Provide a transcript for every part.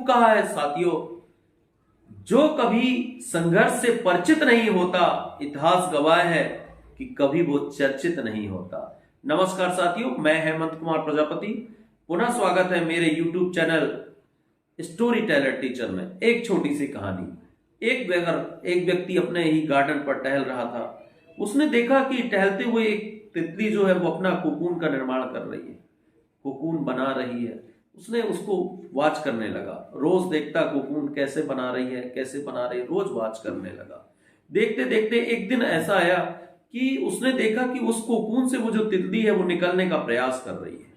खूब कहा है साथियों, जो कभी संघर्ष से परिचित नहीं होता, इतिहास गवाह है कि कभी वो चर्चित नहीं होता। नमस्कार साथियों, मैं हेमंत कुमार प्रजापति, पुनः स्वागत है मेरे YouTube channel story teller teacher में। एक छोटी सी कहानी। एक व्यक्ति अपने ही गार्डन पर टहल रहा था। उसने देखा कि टहलते हुए एक तितली जो है वो अपना कोकून का निर्माण कर रही है, कोकून बना रही है। उसने उसको वॉच करने लगा। रोज देखता कोकून कैसे बना रही है, कैसे बना रही है, रोज वॉच करने लगा। देखते देखते एक दिन ऐसा आया कि उसने देखा कि उस कोकून से वो जो तितली है वो निकलने का प्रयास कर रही है।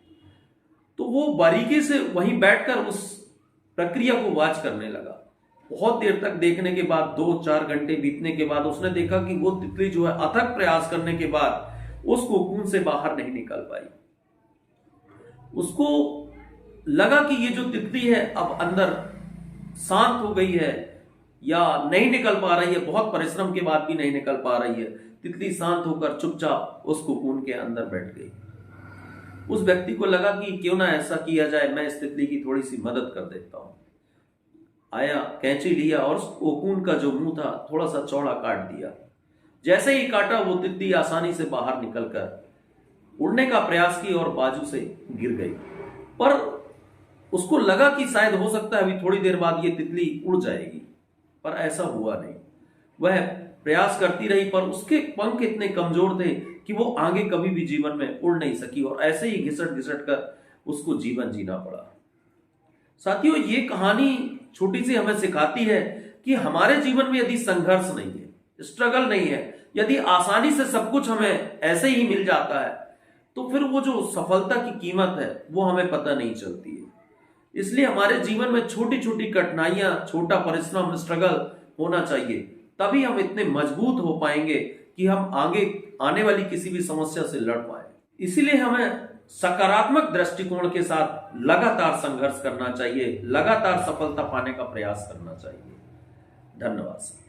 तो वो बारीकी से वहीं बैठकर उस प्रक्रिया को वॉच करने लगा। बहुत देर तक देखने के बाद, 2-4 घंटे बीतने के बाद उसने देखा कि वो तितली जो है अथक प्रयास करने के बाद उस कोकून से बाहर नहीं निकल पाई। उसको लगा कि ये जो तितली है अब अंदर शांत हो गई है या नहीं निकल पा रही है, बहुत परिश्रम के बाद भी नहीं निकल पा रही है। तितली शांत होकर चुपचाप उस कोकून के अंदर बैठ गई। उस व्यक्ति को लगा कि क्यों ना ऐसा किया जाए, मैं इस तितली की थोड़ी सी मदद कर देता हूं। आया, कैंची लिया और उस कोकून का जो मुंह था थोड़ा सा चौड़ा काट दिया। जैसे ही काटा वो तितली आसानी से बाहर निकलकर उड़ने का प्रयास की और बाजू से गिर गई। पर उसको लगा कि शायद हो सकता है अभी थोड़ी देर बाद ये तितली उड़ जाएगी, पर ऐसा हुआ नहीं। वह प्रयास करती रही, पर उसके पंख इतने कमजोर थे कि वो आगे कभी भी जीवन में उड़ नहीं सकी और ऐसे ही घिसट घिसट कर उसको जीवन जीना पड़ा। साथियों, ये कहानी छोटी सी हमें सिखाती है कि हमारे जीवन में यदि संघर्ष नहीं है, स्ट्रगल नहीं है, यदि आसानी से सब कुछ हमें ऐसे ही मिल जाता है, तो फिर वो जो सफलता की कीमत है वो हमें पता नहीं चलती है। इसलिए हमारे जीवन में छोटी छोटी कठिनाइयां, छोटा परिश्रम, स्ट्रगल होना चाहिए, तभी हम इतने मजबूत हो पाएंगे कि हम आगे आने वाली किसी भी समस्या से लड़ पाए। इसीलिए हमें सकारात्मक दृष्टिकोण के साथ लगातार संघर्ष करना चाहिए, लगातार सफलता पाने का प्रयास करना चाहिए। धन्यवाद।